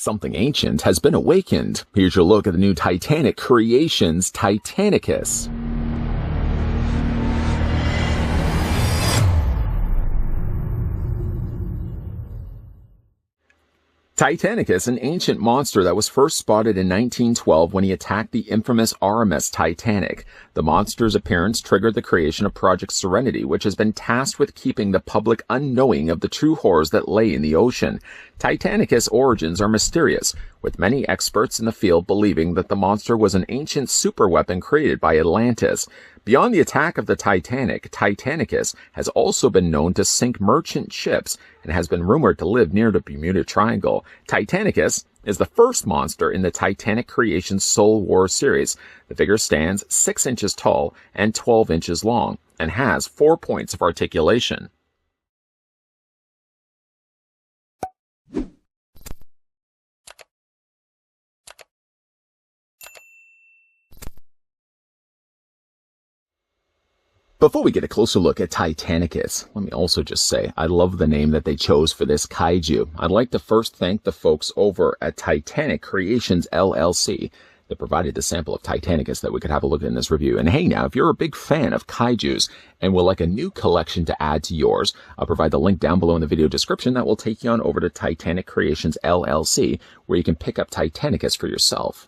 Something ancient has been awakened. Here's your look at the new Titanic Creations Titanicus. Titanicus, an ancient monster that was first spotted in 1912 when he attacked the infamous RMS Titanic. The monster's appearance triggered the creation of Project Serenity, which has been tasked with keeping the public unknowing of the true horrors that lay in the ocean. Titanicus Origins are mysterious, with many experts in the field believing that the monster was an ancient superweapon created by Atlantis. Beyond the attack of the Titanic, Titanicus has also been known to sink merchant ships and has been rumored to live near the Bermuda Triangle. Titanicus is the first monster in the Titanic Creations Soul War series. The figure stands 6 inches tall and 12 inches long and has 4 points of articulation. Before we get a closer look at Titanicus, let me also just say, I love the name that they chose for this kaiju. I'd like to first thank the folks over at Titanic Creations LLC that provided the sample of Titanicus that we could have a look at in this review. And hey now, if you're a big fan of kaijus and would like a new collection to add to yours, I'll provide the link down below in the video description that will take you on over to Titanic Creations LLC, where you can pick up Titanicus for yourself.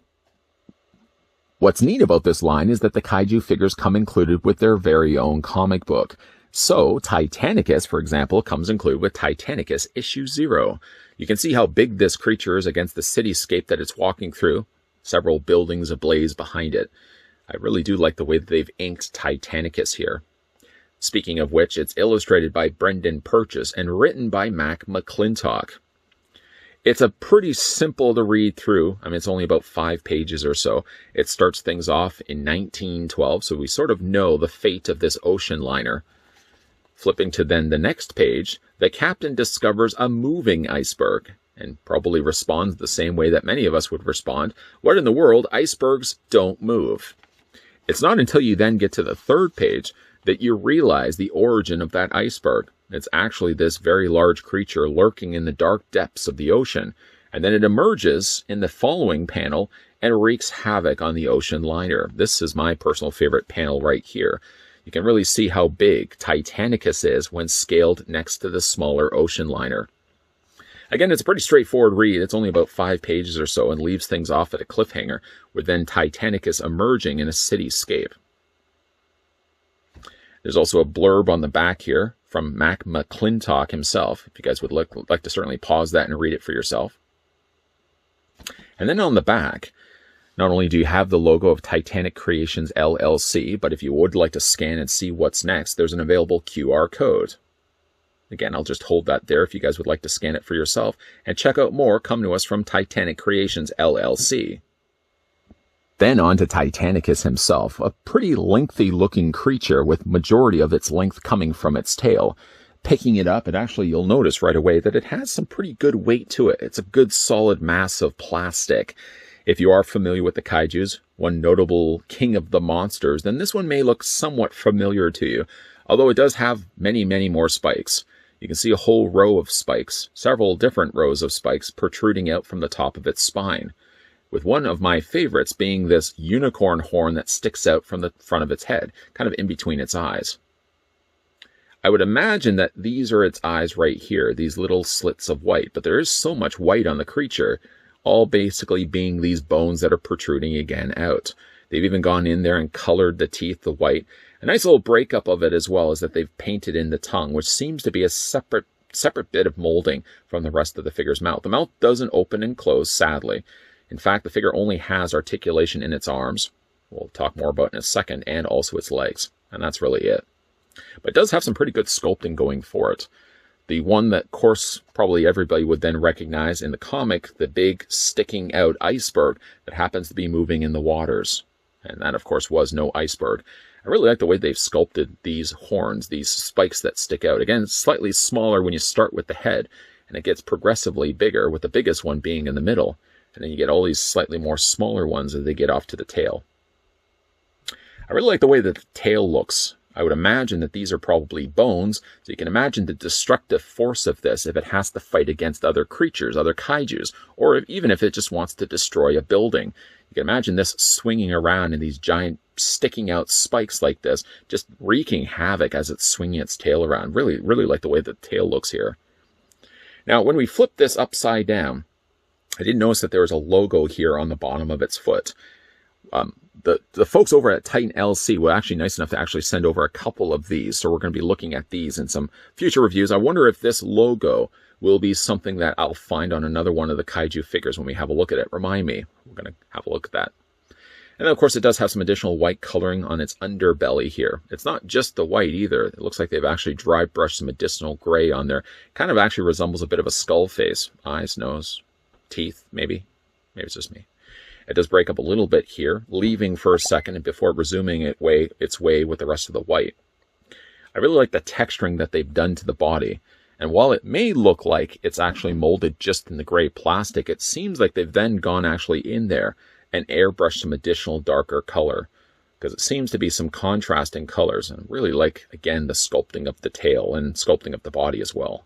What's neat about this line is that the kaiju figures come included with their very own comic book. So, Titanicus, for example, comes included with Titanicus Issue 0. You can see how big this creature is against the cityscape that it's walking through, several buildings ablaze behind it. I really do like the way that they've inked Titanicus here. Speaking of which, it's illustrated by Brendan Purchase and written by Mac McClintock. It's a pretty simple to read through. I mean, it's only about 5 pages or so. It starts things off in 1912, so we sort of know the fate of this ocean liner. Flipping to then the next page, the captain discovers a moving iceberg, and probably responds the same way that many of us would respond. What in the world? Icebergs don't move. It's not until you then get to the third page that you realize the origin of that iceberg. It's actually this very large creature lurking in the dark depths of the ocean, and then it emerges in the following panel and wreaks havoc on the ocean liner. This is my personal favorite panel right here. You can really see how big Titanicus is when scaled next to the smaller ocean liner. Again, it's a pretty straightforward read. It's only about 5 pages or so and leaves things off at a cliffhanger, with then Titanicus emerging in a cityscape. There's also a blurb on the back here from Mac McClintock himself, if you guys would like to certainly pause that and read it for yourself. And then on the back, not only do you have the logo of Titanic Creations LLC, but if you would like to scan and see what's next, there's an available QR code. Again, I'll just hold that there if you guys would like to scan it for yourself and check out more. Come to us from Titanic Creations LLC. Then on to Titanicus himself, a pretty lengthy looking creature with majority of its length coming from its tail. Picking it up, and actually you'll notice right away that it has some pretty good weight to it. It's a good solid mass of plastic. If you are familiar with the kaijus, one notable king of the monsters, then this one may look somewhat familiar to you, although it does have many, many more spikes. You can see a whole row of spikes, several different rows of spikes protruding out from the top of its spine, with one of my favorites being this unicorn horn that sticks out from the front of its head, kind of in between its eyes. I would imagine that these are its eyes right here, these little slits of white, but there is so much white on the creature, all basically being these bones that are protruding again out. They've even gone in there and colored the teeth the white. A nice little breakup of it as well is that they've painted in the tongue, which seems to be a separate bit of molding from the rest of the figure's mouth. The mouth doesn't open and close, sadly. In fact, the figure only has articulation in its arms, we'll talk more about in a second, and also its legs, and that's really it. But it does have some pretty good sculpting going for it. The one that, of course, probably everybody would then recognize in the comic, the big sticking out iceberg that happens to be moving in the waters. And that, of course, was no iceberg. I really like the way they've sculpted these horns, these spikes that stick out. Again, it's slightly smaller when you start with the head, and it gets progressively bigger, with the biggest one being in the middle. And then you get all these slightly more smaller ones as they get off to the tail. I really like the way that the tail looks I would imagine that these are probably bones, so you can imagine the destructive force of this if it has to fight against other creatures, other kaijus, or even if it just wants to destroy a building. You can imagine this swinging around in these giant sticking out spikes like this, just wreaking havoc as it's swinging its tail around. Really, really like the way the tail looks here. Now, when we flip this upside down, I did notice that there was a logo here on the bottom of its foot. The folks over at Titan LLC were actually nice enough to actually send over a couple of these, so we're going to be looking at these in some future reviews. I wonder if this logo will be something that I'll find on another one of the kaiju figures when we have a look at it. Remind me, we're going to have a look at that. And then, of course, it does have some additional white coloring on its underbelly here. It's not just the white either. It looks like they've actually dry brushed some additional gray on there. Kind of actually resembles a bit of a skull face. Eyes, nose, teeth, maybe. Maybe it's just me. It does break up a little bit here, leaving for a second before resuming its way with the rest of the white. I really like the texturing that they've done to the body. And while it may look like it's actually molded just in the gray plastic, it seems like they've then gone actually in there and airbrushed some additional darker color, because it seems to be some contrasting colors. And I really like, again, the sculpting of the tail and sculpting of the body as well.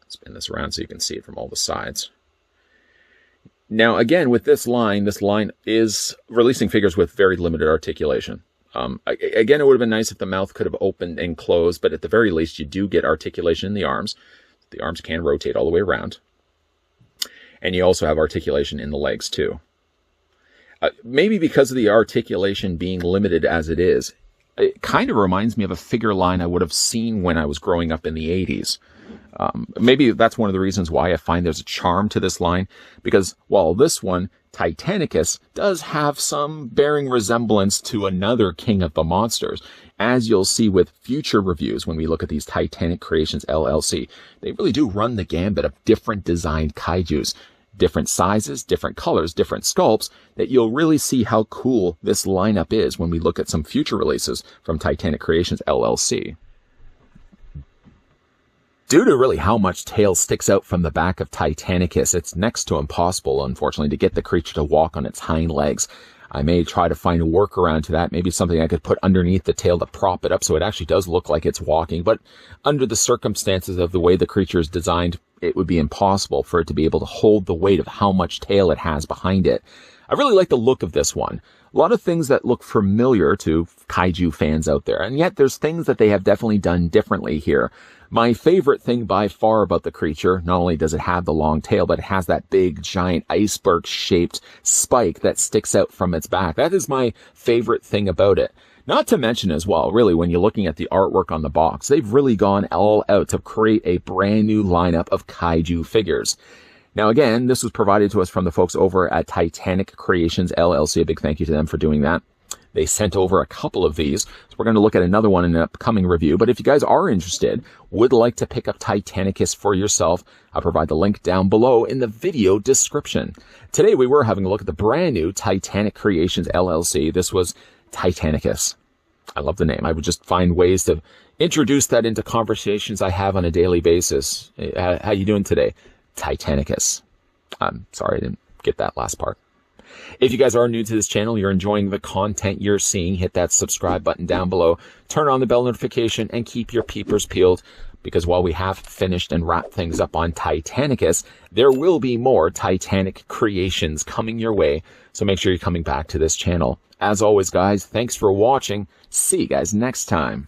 Spin this around so you can see it from all the sides. Now, again, with this line is releasing figures with very limited articulation. Again, it would have been nice if the mouth could have opened and closed, but at the very least, you do get articulation in the arms. The arms can rotate all the way around. And you also have articulation in the legs, too. Maybe because of the articulation being limited as it is, it kind of reminds me of a figure line I would have seen when I was growing up in the 80s. Maybe that's one of the reasons why I find there's a charm to this line, because while this one, Titanicus, does have some bearing resemblance to another king of the monsters, as you'll see with future reviews when we look at these Titanic Creations LLC, they really do run the gambit of different designed kaijus, different sizes, different colors, different sculpts, that you'll really see how cool this lineup is when we look at some future releases from Titanic Creations LLC. Due to really how much tail sticks out from the back of Titanicus, it's next to impossible, unfortunately, to get the creature to walk on its hind legs. I may try to find a workaround to that, maybe something I could put underneath the tail to prop it up so it actually does look like it's walking, but under the circumstances of the way the creature is designed, it would be impossible for it to be able to hold the weight of how much tail it has behind it. I really like the look of this one. A lot of things that look familiar to kaiju fans out there, and yet there's things that they have definitely done differently here. My favorite thing by far about the creature, not only does it have the long tail, but it has that big, giant, iceberg-shaped spike that sticks out from its back. That is my favorite thing about it. Not to mention as well, really, when you're looking at the artwork on the box, they've really gone all out to create a brand new lineup of kaiju figures. Now, again, this was provided to us from the folks over at Titanic Creations LLC. A big thank you to them for doing that. They sent over a couple of these, so we're going to look at another one in an upcoming review. But if you guys are interested, would like to pick up Titanicus for yourself, I'll provide the link down below in the video description. Today, we were having a look at the brand new Titanic Creations LLC. This was Titanicus. I love the name. I would just find ways to introduce that into conversations I have on a daily basis. How you doing today? Titanicus. I'm sorry I didn't get that last part. If you guys are new to this channel, you're enjoying the content you're seeing, hit that subscribe button down below, turn on the bell notification, and keep your peepers peeled, because while we have finished and wrapped things up on Titanicus, there will be more Titanic Creations coming your way, so make sure you're coming back to this channel. As always, guys, thanks for watching. See you guys next time.